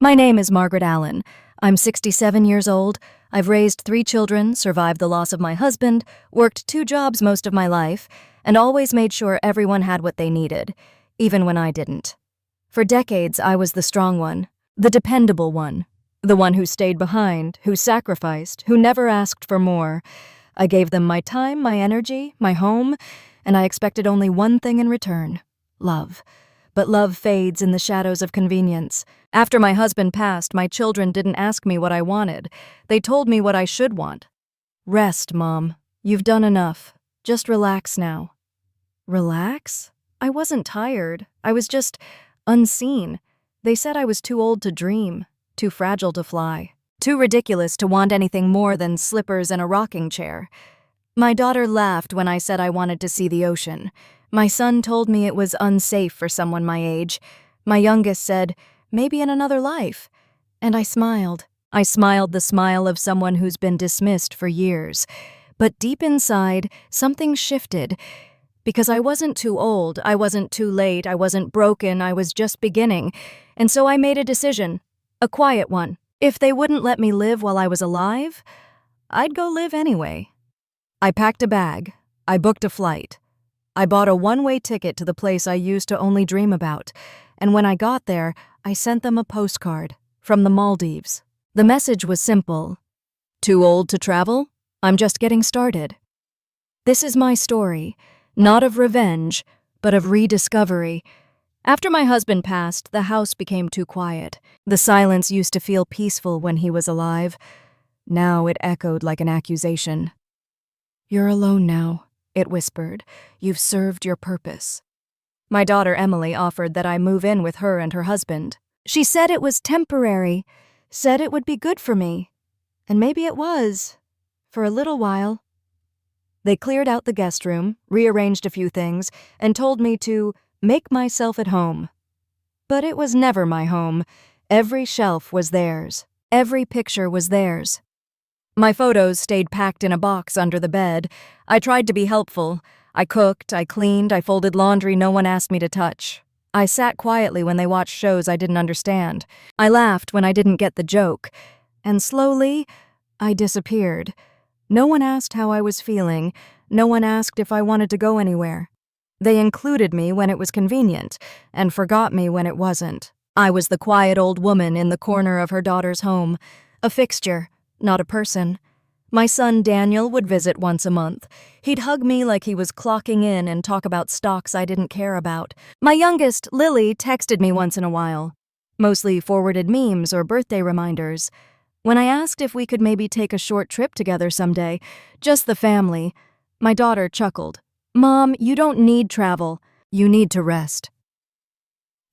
My name is Margaret Allen. I'm 67 years old. I've raised 3 children, survived the loss of my husband, worked 2 jobs most of my life, and always made sure everyone had what they needed, even when I didn't. For decades, I was the strong one, the dependable one, the one who stayed behind, who sacrificed, who never asked for more. I gave them my time, my energy, my home, and I expected only one thing in return: love. But love fades in the shadows of convenience. After my husband passed, my children didn't ask me what I wanted. They told me what I should want. Rest, Mom. You've done enough. Just relax now. Relax? I wasn't tired. I was just unseen. They said I was too old to dream, too fragile to fly, too ridiculous to want anything more than slippers and a rocking chair. My daughter laughed when I said I wanted to see the ocean. My son told me it was unsafe for someone my age. My youngest said, maybe in another life. And I smiled. I smiled the smile of someone who's been dismissed for years. But deep inside, something shifted. Because I wasn't too old, I wasn't too late, I wasn't broken, I was just beginning. And so I made a decision. A quiet one. If they wouldn't let me live while I was alive, I'd go live anyway. I packed a bag. I booked a flight. I bought a one-way ticket to the place I used to only dream about, and when I got there, I sent them a postcard from the Maldives. The message was simple. Too old to travel? I'm just getting started. This is my story, not of revenge, but of rediscovery. After my husband passed, the house became too quiet. The silence used to feel peaceful when he was alive. Now it echoed like an accusation. You're alone now, it whispered. You've served your purpose. My daughter Emily offered that I move in with her and her husband. She said it was temporary, said it would be good for me. And maybe it was, for a little while. They cleared out the guest room, rearranged a few things, and told me to make myself at home. But it was never my home. Every shelf was theirs. Every picture was theirs. My photos stayed packed in a box under the bed. I tried to be helpful. I cooked, I cleaned, I folded laundry no one asked me to touch. I sat quietly when they watched shows I didn't understand. I laughed when I didn't get the joke. And slowly, I disappeared. No one asked how I was feeling. No one asked if I wanted to go anywhere. They included me when it was convenient, and forgot me when it wasn't. I was the quiet old woman in the corner of her daughter's home, a fixture, not a person. My son Daniel would visit once a month. He'd hug me like he was clocking in and talk about stocks I didn't care about. My youngest, Lily, texted me once in a while. Mostly forwarded memes or birthday reminders. When I asked if we could maybe take a short trip together someday, just the family, my daughter chuckled. Mom, you don't need travel. You need to rest.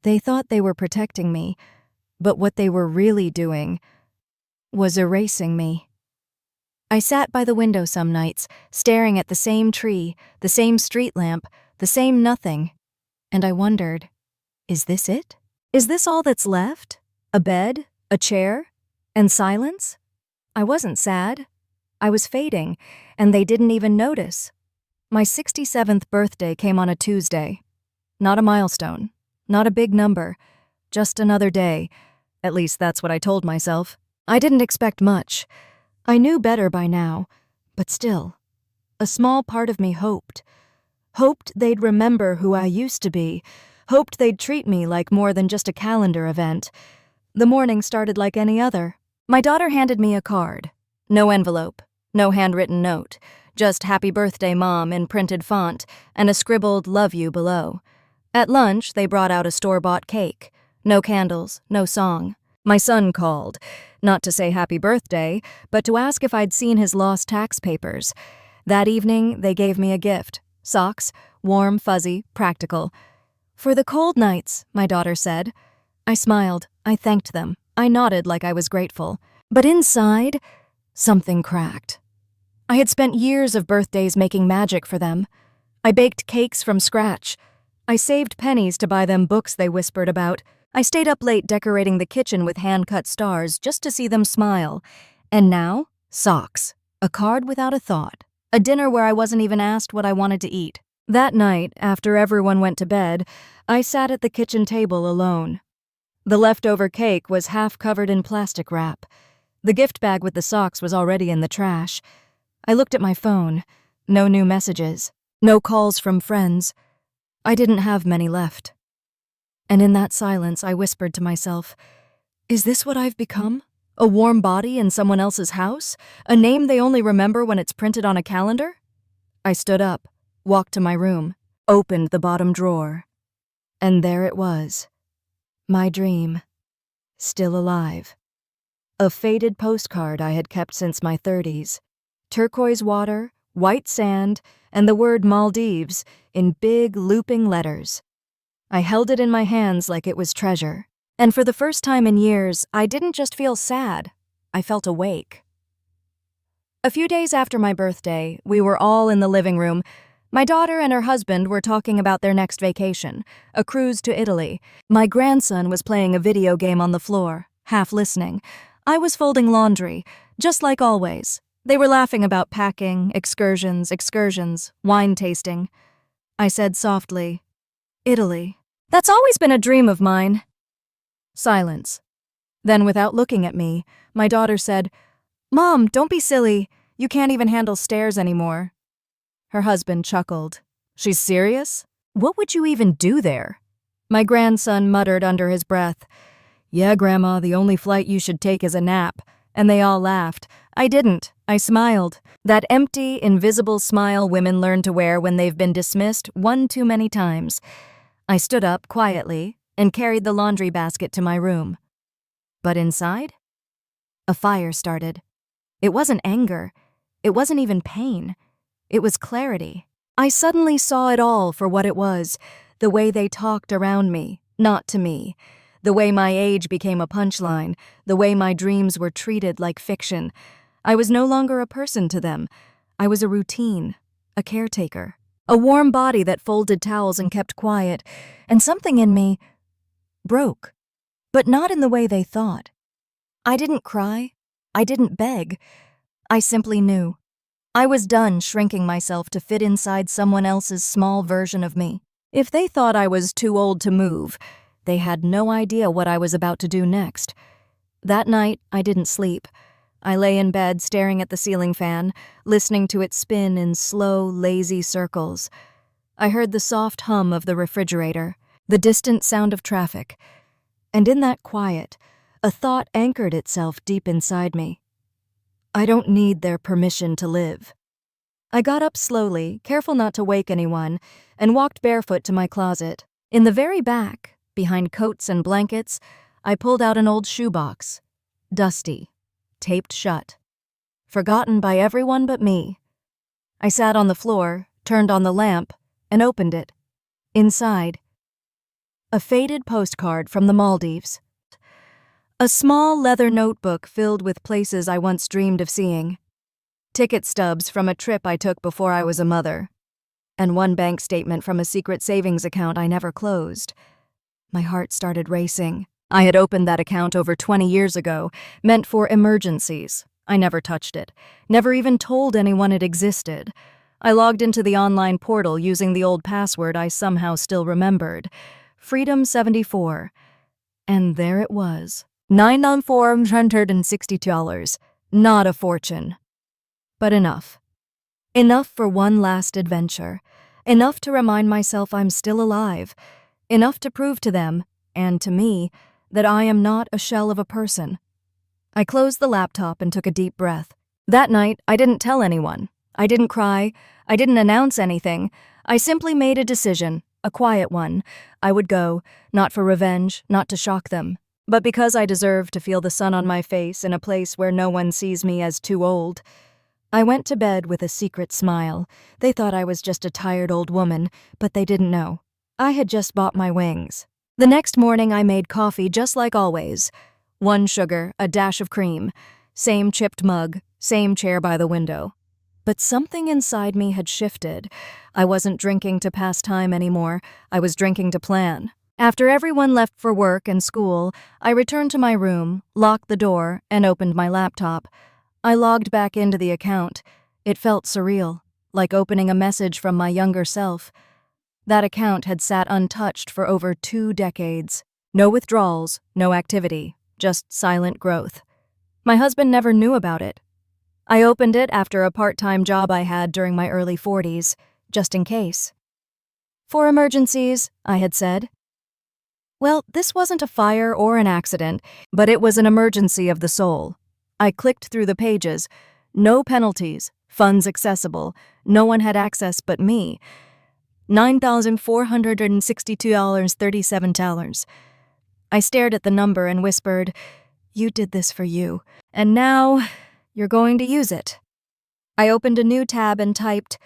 They thought they were protecting me, but what they were really doing was erasing me. I sat by the window some nights, staring at the same tree, the same street lamp, the same nothing, and I wondered, is this it? Is this all that's left? A bed, a chair, and silence? I wasn't sad. I was fading, and they didn't even notice. My 67th birthday came on a Tuesday. Not a milestone, not a big number, just another day. At least that's what I told myself. I didn't expect much. I knew better by now, but still, a small part of me hoped. Hoped they'd remember who I used to be. Hoped they'd treat me like more than just a calendar event. The morning started like any other. My daughter handed me a card. No envelope, no handwritten note, just "Happy Birthday, Mom" in printed font, and a scribbled "Love you" below. At lunch, they brought out a store-bought cake. No candles, no song. My son called, not to say happy birthday, but to ask if I'd seen his lost tax papers. That evening, they gave me a gift. Socks, warm, fuzzy, practical. For the cold nights, my daughter said. I smiled. I thanked them. I nodded like I was grateful. But inside, something cracked. I had spent years of birthdays making magic for them. I baked cakes from scratch. I saved pennies to buy them books they whispered about. I stayed up late decorating the kitchen with hand-cut stars just to see them smile. And now, socks. A card without a thought. A dinner where I wasn't even asked what I wanted to eat. That night, after everyone went to bed, I sat at the kitchen table alone. The leftover cake was half covered in plastic wrap. The gift bag with the socks was already in the trash. I looked at my phone. No new messages. No calls from friends. I didn't have many left. And in that silence, I whispered to myself, is this what I've become? A warm body in someone else's house? A name they only remember when it's printed on a calendar? I stood up, walked to my room, opened the bottom drawer. And there it was. My dream. Still alive. A faded postcard I had kept since my 30s. Turquoise water, white sand, and the word Maldives in big, looping letters. I held it in my hands like it was treasure. And for the first time in years, I didn't just feel sad. I felt awake. A few days after my birthday, we were all in the living room. My daughter and her husband were talking about their next vacation, a cruise to Italy. My grandson was playing a video game on the floor, half listening. I was folding laundry, just like always. They were laughing about packing, excursions, wine tasting. I said softly, Italy. That's always been a dream of mine. Silence. Then, without looking at me, my daughter said, Mom, don't be silly. You can't even handle stairs anymore. Her husband chuckled. She's serious? What would you even do there? My grandson muttered under his breath, Yeah, Grandma, the only flight you should take is a nap. And they all laughed. I didn't. I smiled. That empty, invisible smile women learn to wear when they've been dismissed one too many times. I stood up quietly and carried the laundry basket to my room. But inside? A fire started. It wasn't anger. It wasn't even pain. It was clarity. I suddenly saw it all for what it was, the way they talked around me, not to me, the way my age became a punchline, the way my dreams were treated like fiction. I was no longer a person to them. I was a routine, a caretaker, a warm body that folded towels and kept quiet, and something in me broke, but not in the way they thought. I didn't cry. I didn't beg. I simply knew. I was done shrinking myself to fit inside someone else's small version of me. If they thought I was too old to move, they had no idea what I was about to do next. That night, I didn't sleep. I lay in bed staring at the ceiling fan, listening to it spin in slow, lazy circles. I heard the soft hum of the refrigerator, the distant sound of traffic. And in that quiet, a thought anchored itself deep inside me. I don't need their permission to live. I got up slowly, careful not to wake anyone, and walked barefoot to my closet. In the very back, behind coats and blankets, I pulled out an old shoebox. Dusty, taped shut. Forgotten by everyone but me. I sat on the floor, turned on the lamp, and opened it. Inside, a faded postcard from the Maldives. A small leather notebook filled with places I once dreamed of seeing. Ticket stubs from a trip I took before I was a mother. And one bank statement from a secret savings account I never closed. My heart started racing. I had opened that account over 20 years ago, meant for emergencies. I never touched it, never even told anyone it existed. I logged into the online portal using the old password I somehow still remembered. Freedom74. And there it was. $9,460. Not a fortune. But enough. Enough for one last adventure. Enough to remind myself I'm still alive. Enough to prove to them, and to me, that I am not a shell of a person. I closed the laptop and took a deep breath. That night, I didn't tell anyone. I didn't cry. I didn't announce anything. I simply made a decision, a quiet one. I would go, not for revenge, not to shock them, but because I deserved to feel the sun on my face in a place where no one sees me as too old. I went to bed with a secret smile. They thought I was just a tired old woman, but they didn't know. I had just bought my wings. The next morning I made coffee just like always. 1 sugar, a dash of cream. Same chipped mug, same chair by the window. But something inside me had shifted. I wasn't drinking to pass time anymore. I was drinking to plan. After everyone left for work and school, I returned to my room, locked the door, and opened my laptop. I logged back into the account. It felt surreal, like opening a message from my younger self. That account had sat untouched for over 2 decades. No withdrawals, no activity, just silent growth. My husband never knew about it. I opened it after a part-time job I had during my early 40s, just in case. For emergencies, I had said. Well, this wasn't a fire or an accident, but it was an emergency of the soul. I clicked through the pages. No penalties, funds accessible, no one had access but me. $9,462.37. I stared at the number and whispered, "You did this for you, and now you're going to use it." I opened a new tab and typed,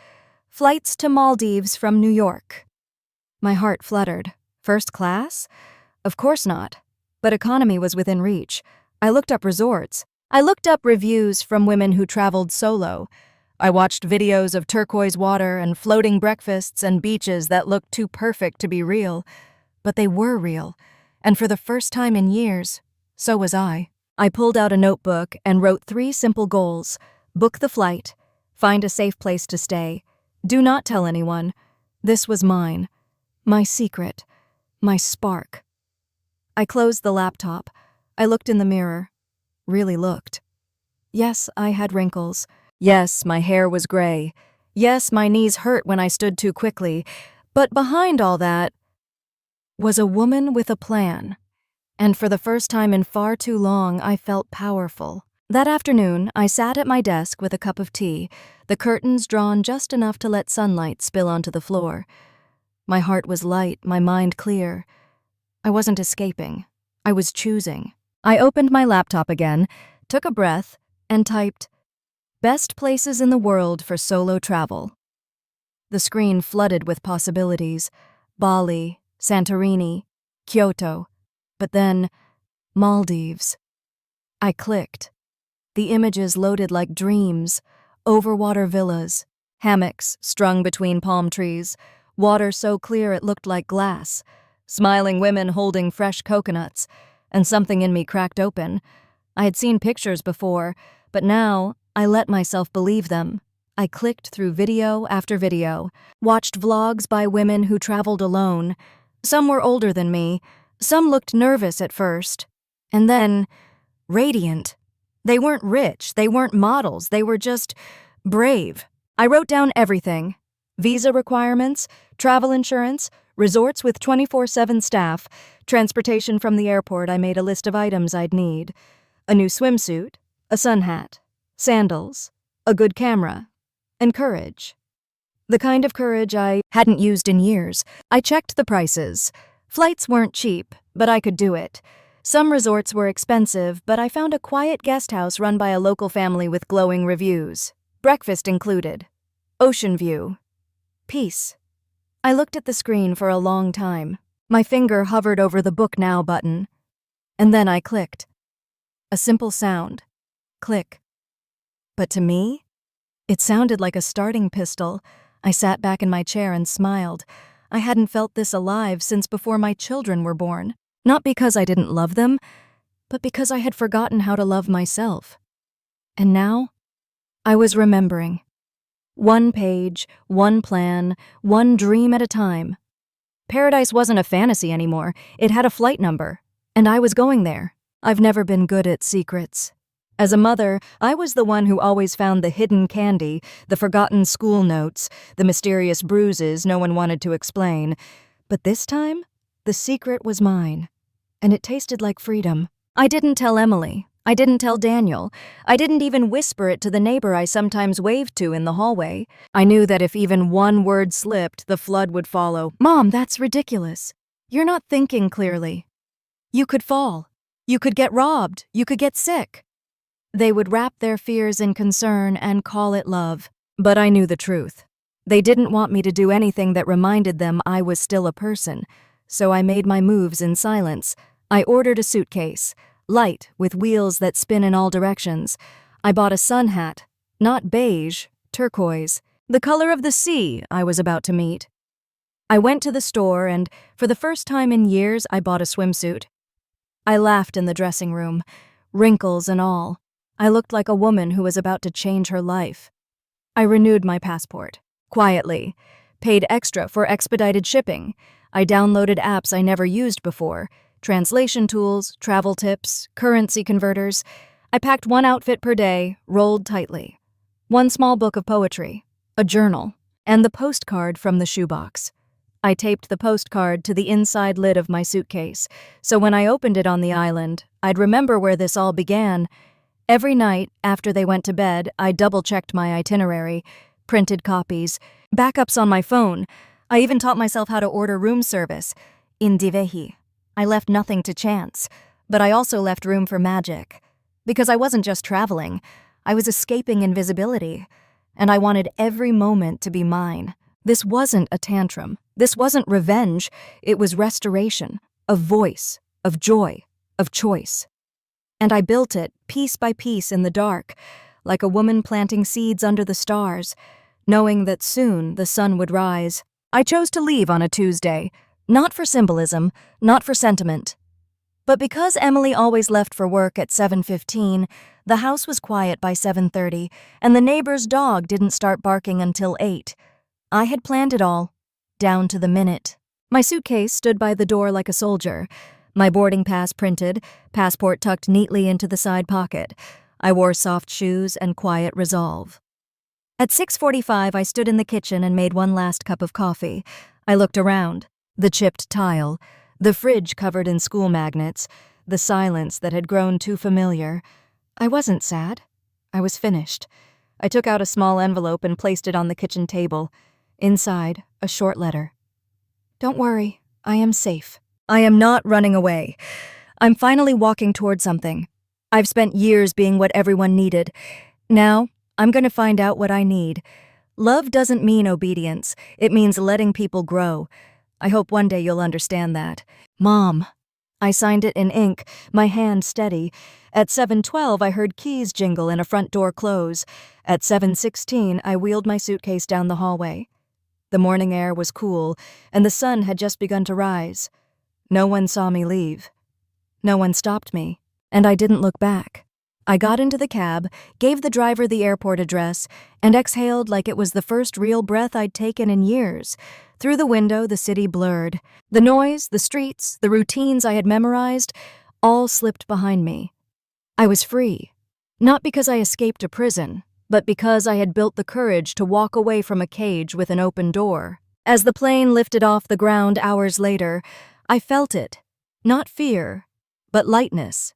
"Flights to Maldives from New York." My heart fluttered. First class? Of course not. But economy was within reach. I looked up resorts. I looked up reviews from women who traveled solo. I watched videos of turquoise water and floating breakfasts and beaches that looked too perfect to be real. But they were real. And for the first time in years, so was I. I pulled out a notebook and wrote 3 simple goals. Book the flight. Find a safe place to stay. Do not tell anyone. This was mine. My secret. My spark. I closed the laptop. I looked in the mirror. Really looked. Yes, I had wrinkles. Yes, my hair was gray. Yes, my knees hurt when I stood too quickly. But behind all that was a woman with a plan. And for the first time in far too long, I felt powerful. That afternoon, I sat at my desk with a cup of tea, the curtains drawn just enough to let sunlight spill onto the floor. My heart was light, my mind clear. I wasn't escaping. I was choosing. I opened my laptop again, took a breath, and typed, "Best places in the world for solo travel." The screen flooded with possibilities. Bali, Santorini, Kyoto, but then Maldives. I clicked. The images loaded like dreams. Overwater villas, hammocks strung between palm trees, water so clear it looked like glass, smiling women holding fresh coconuts, and something in me cracked open. I had seen pictures before, but now I let myself believe them. I clicked through video after video, watched vlogs by women who traveled alone. Some were older than me, some looked nervous at first, and then radiant. They weren't rich, they weren't models, they were just brave. I wrote down everything. Visa requirements, travel insurance, resorts with 24/7 staff, transportation from the airport. I made a list of items I'd need. A new swimsuit, a sun hat, sandals, a good camera, and courage. The kind of courage I hadn't used in years. I checked the prices. Flights weren't cheap, but I could do it. Some resorts were expensive, but I found a quiet guest house run by a local family with glowing reviews. Breakfast included. Ocean view. Peace. I looked at the screen for a long time. My finger hovered over the Book Now button. And then I clicked. A simple sound. Click. But to me, it sounded like a starting pistol. I sat back in my chair and smiled. I hadn't felt this alive since before my children were born. Not because I didn't love them, but because I had forgotten how to love myself. And now, I was remembering. One page, one plan, one dream at a time. Paradise wasn't a fantasy anymore. It had a flight number, and I was going there. I've never been good at secrets. As a mother, I was the one who always found the hidden candy, the forgotten school notes, the mysterious bruises no one wanted to explain. But this time, the secret was mine, and it tasted like freedom. I didn't tell Emily. I didn't tell Daniel. I didn't even whisper it to the neighbor I sometimes waved to in the hallway. I knew that if even one word slipped, the flood would follow. "Mom, that's ridiculous. You're not thinking clearly. You could fall. You could get robbed. You could get sick." They would wrap their fears in concern and call it love. But I knew the truth. They didn't want me to do anything that reminded them I was still a person, so I made my moves in silence. I ordered a suitcase, light with wheels that spin in all directions. I bought a sun hat, not beige, turquoise, the color of the sea I was about to meet. I went to the store and, for the first time in years, I bought a swimsuit. I laughed in the dressing room, wrinkles and all. I looked like a woman who was about to change her life. I renewed my passport, quietly, paid extra for expedited shipping. I downloaded apps I never used before, translation tools, travel tips, currency converters. I packed one outfit per day, rolled tightly. One small book of poetry, a journal, and the postcard from the shoebox. I taped the postcard to the inside lid of my suitcase, so when I opened it on the island, I'd remember where this all began. Every night, after they went to bed, I double-checked my itinerary, printed copies, backups on my phone. I even taught myself how to order room service. In Divehi, I left nothing to chance, but I also left room for magic. Because I wasn't just traveling, I was escaping invisibility, and I wanted every moment to be mine. This wasn't a tantrum. This wasn't revenge. It was restoration, of voice, of joy, of choice. And I built it, piece by piece in the dark, like a woman planting seeds under the stars, knowing that soon the sun would rise. I chose to leave on a Tuesday, not for symbolism, not for sentiment. But because Emily always left for work at 7:15, the house was quiet by 7:30, and the neighbor's dog didn't start barking until 8. I had planned it all, down to the minute. My suitcase stood by the door like a soldier, my boarding pass printed, passport tucked neatly into the side pocket. I wore soft shoes and quiet resolve. At 6:45, I stood in the kitchen and made one last cup of coffee. I looked around. The chipped tile, the fridge covered in school magnets, the silence that had grown too familiar. I wasn't sad. I was finished. I took out a small envelope and placed it on the kitchen table. Inside, a short letter. Don't worry, I am safe. I am not running away. I'm finally walking toward something. I've spent years being what everyone needed. Now, I'm going to find out what I need. Love doesn't mean obedience. It means letting people grow. I hope one day you'll understand that. Mom. I signed it in ink, my hand steady. At 7:12, I heard keys jingle and a front door close. At 7:16, I wheeled my suitcase down the hallway. The morning air was cool, and the sun had just begun to rise. No one saw me leave. No one stopped me, and I didn't look back. I got into the cab, gave the driver the airport address, and exhaled like it was the first real breath I'd taken in years. Through the window, the city blurred. The noise, the streets, the routines I had memorized, all slipped behind me. I was free, not because I escaped a prison, but because I had built the courage to walk away from a cage with an open door. As the plane lifted off the ground hours later, I felt it, not fear, but lightness.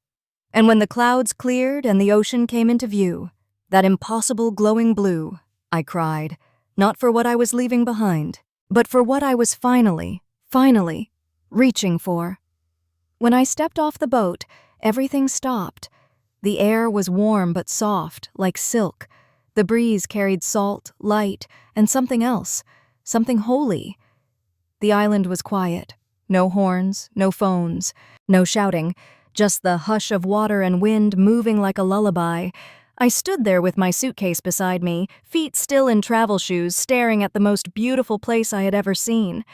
And when the clouds cleared and the ocean came into view, that impossible glowing blue, I cried, not for what I was leaving behind, but for what I was finally reaching for. When I stepped off the boat, everything stopped. The air was warm but soft, like silk. The breeze carried salt, light, and something else, something holy. The island was quiet. No horns, no phones, no shouting, just the hush of water and wind moving like a lullaby. I stood there with my suitcase beside me, feet still in travel shoes, staring at the most beautiful place I had ever seen.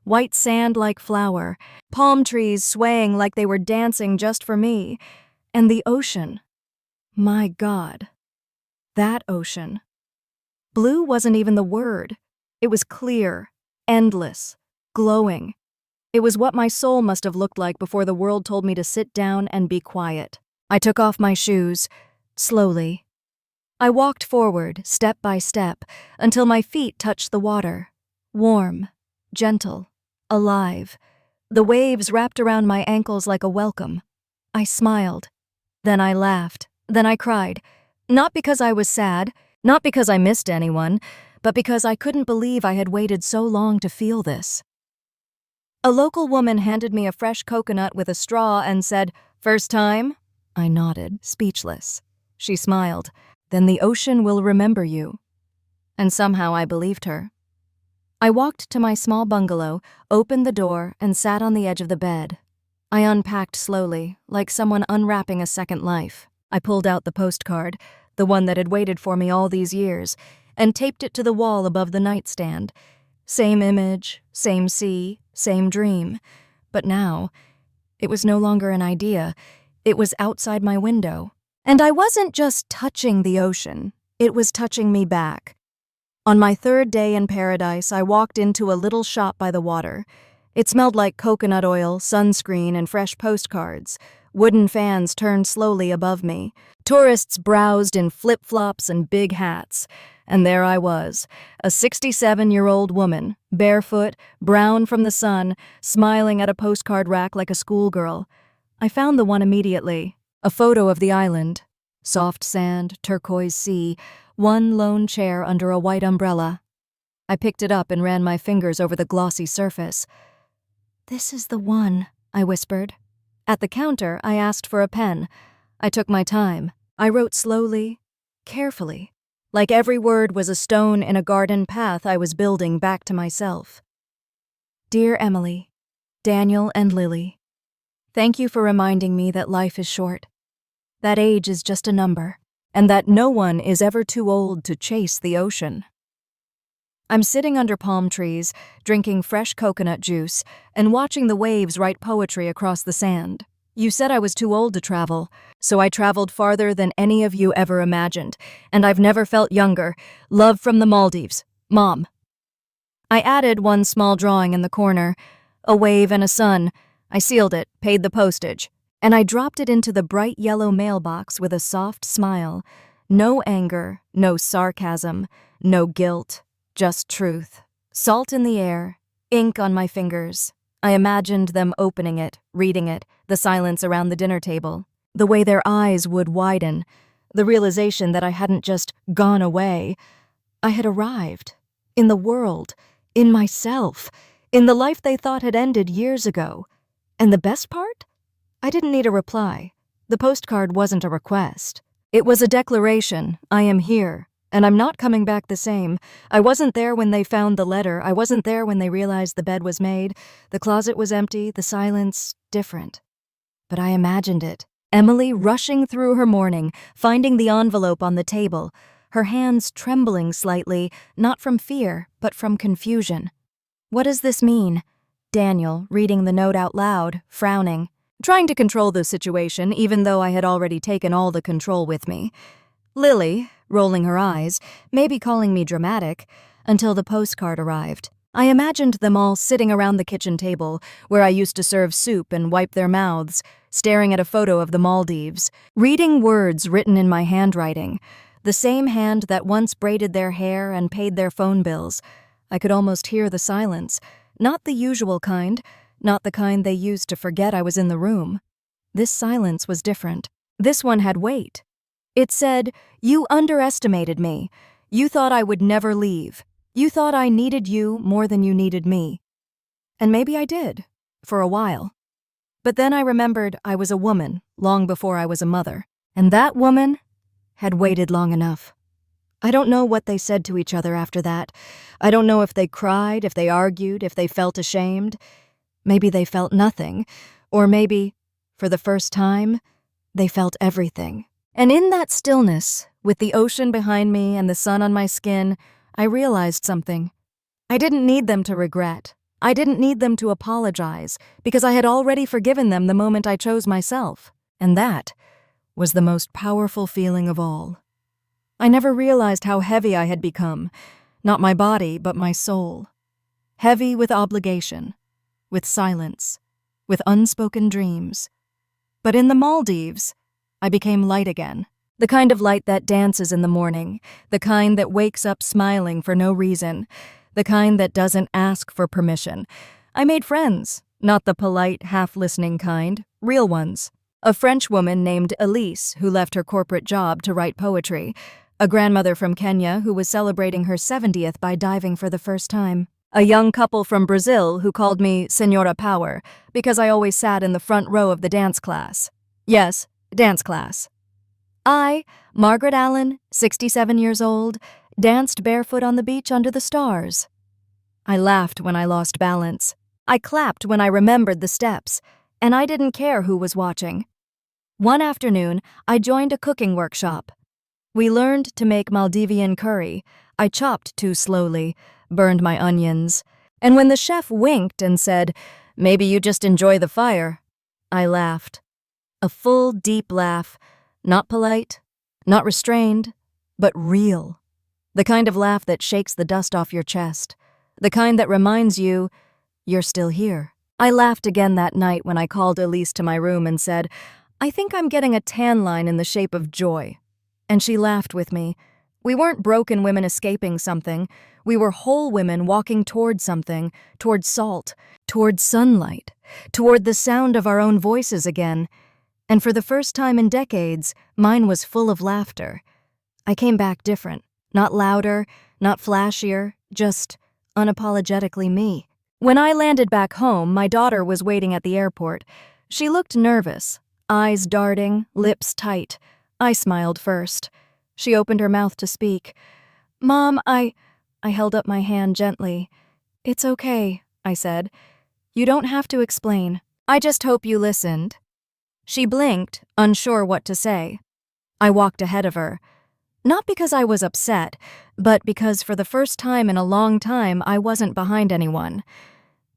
White sand like flour, palm trees swaying like they were dancing just for me, and the ocean. My God. That ocean. Blue wasn't even the word. It was clear, endless, glowing. It was what my soul must have looked like before the world told me to sit down and be quiet. I took off my shoes, slowly. I walked forward, step by step, until my feet touched the water. Warm, gentle, alive. The waves wrapped around my ankles like a welcome. I smiled. Then I laughed. Then I cried. Not because I was sad, not because I missed anyone, but because I couldn't believe I had waited so long to feel this. A local woman handed me a fresh coconut with a straw and said, "First time?" I nodded, speechless. She smiled. "Then the ocean will remember you." And somehow I believed her. I walked to my small bungalow, opened the door, and sat on the edge of the bed. I unpacked slowly, like someone unwrapping a second life. I pulled out the postcard, the one that had waited for me all these years, and taped it to the wall above the nightstand. Same image, same sea, same dream. But now, it was no longer an idea. It was outside my window. And I wasn't just touching the ocean. It was touching me back. On my third day in paradise, I walked into a little shop by the water. It smelled like coconut oil, sunscreen, and fresh postcards. Wooden fans turned slowly above me. Tourists browsed in flip-flops and big hats. And there I was, a 67-year-old woman, barefoot, brown from the sun, smiling at a postcard rack like a schoolgirl. I found the one immediately. A photo of the island. Soft sand, turquoise sea, one lone chair under a white umbrella. I picked it up and ran my fingers over the glossy surface. "This is the one," I whispered. At the counter, I asked for a pen. I took my time. I wrote slowly, carefully, like every word was a stone in a garden path I was building back to myself. Dear Emily, Daniel and Lily, thank you for reminding me that life is short, that age is just a number, and that no one is ever too old to chase the ocean. I'm sitting under palm trees, drinking fresh coconut juice, and watching the waves write poetry across the sand. You said I was too old to travel, so I traveled farther than any of you ever imagined, and I've never felt younger. Love from the Maldives. Mom. I added one small drawing in the corner, a wave and a sun. I sealed it, paid the postage, and I dropped it into the bright yellow mailbox with a soft smile. No anger, no sarcasm, no guilt. Just truth. Salt in the air, ink on my fingers. I imagined them opening it, reading it, the silence around the dinner table, the way their eyes would widen, the realization that I hadn't just gone away. I had arrived. In the world. In myself. In the life they thought had ended years ago. And the best part? I didn't need a reply. The postcard wasn't a request. It was a declaration. I am here. And I'm not coming back the same. I wasn't there when they found the letter. I wasn't there when they realized the bed was made. The closet was empty, the silence different. But I imagined it. Emily rushing through her morning, finding the envelope on the table, her hands trembling slightly, not from fear, but from confusion. What does this mean? Daniel, reading the note out loud, frowning, trying to control the situation even though I had already taken all the control with me. Lily, rolling her eyes, maybe calling me dramatic, until the postcard arrived. I imagined them all sitting around the kitchen table, where I used to serve soup and wipe their mouths, staring at a photo of the Maldives, reading words written in my handwriting, the same hand that once braided their hair and paid their phone bills. I could almost hear the silence, not the usual kind, not the kind they used to forget I was in the room. This silence was different. This one had weight. It said, "You underestimated me. You thought I would never leave. You thought I needed you more than you needed me." And maybe I did, for a while. But then I remembered I was a woman long before I was a mother. And that woman had waited long enough. I don't know what they said to each other after that. I don't know if they cried, if they argued, if they felt ashamed. Maybe they felt nothing. Or maybe, for the first time, they felt everything. And in that stillness, with the ocean behind me and the sun on my skin, I realized something. I didn't need them to regret. I didn't need them to apologize, because I had already forgiven them the moment I chose myself. And that was the most powerful feeling of all. I never realized how heavy I had become, not my body, but my soul. Heavy with obligation, with silence, with unspoken dreams. But in the Maldives, I became light again. The kind of light that dances in the morning, the kind that wakes up smiling for no reason, the kind that doesn't ask for permission. I made friends, not the polite, half-listening kind, real ones. A French woman named Elise who left her corporate job to write poetry, a grandmother from Kenya who was celebrating her 70th by diving for the first time, a young couple from Brazil who called me Senora Power because I always sat in the front row of the dance class. Yes, dance class. I, Margaret Allen, 67 years old, danced barefoot on the beach under the stars. I laughed when I lost balance. I clapped when I remembered the steps, and I didn't care who was watching. One afternoon, I joined a cooking workshop. We learned to make Maldivian curry. I chopped too slowly, burned my onions, and when the chef winked and said, "Maybe you just enjoy the fire," I laughed. A full, deep laugh, not polite, not restrained, but real. The kind of laugh that shakes the dust off your chest. The kind that reminds you, You're still here. I laughed again that night when I called Elise to my room and said, I think I'm getting a tan line in the shape of joy. And she laughed with me. We weren't broken women escaping something. We were whole women walking toward something, toward salt, toward sunlight, toward the sound of our own voices again. And for the first time in decades, mine was full of laughter. I came back different. Not louder, not flashier, just unapologetically me. When I landed back home, my daughter was waiting at the airport. She looked nervous, eyes darting, lips tight. I smiled first. She opened her mouth to speak. Mom, I held up my hand gently. It's okay, I said. You don't have to explain. I just hope you listened. She blinked, unsure what to say. I walked ahead of her. Not because I was upset, but because for the first time in a long time I wasn't behind anyone.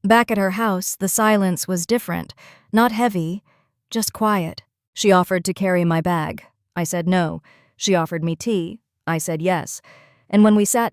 Back at her house, the silence was different, not heavy, just quiet. She offered to carry my bag. I said no. She offered me tea. I said yes. And when we sat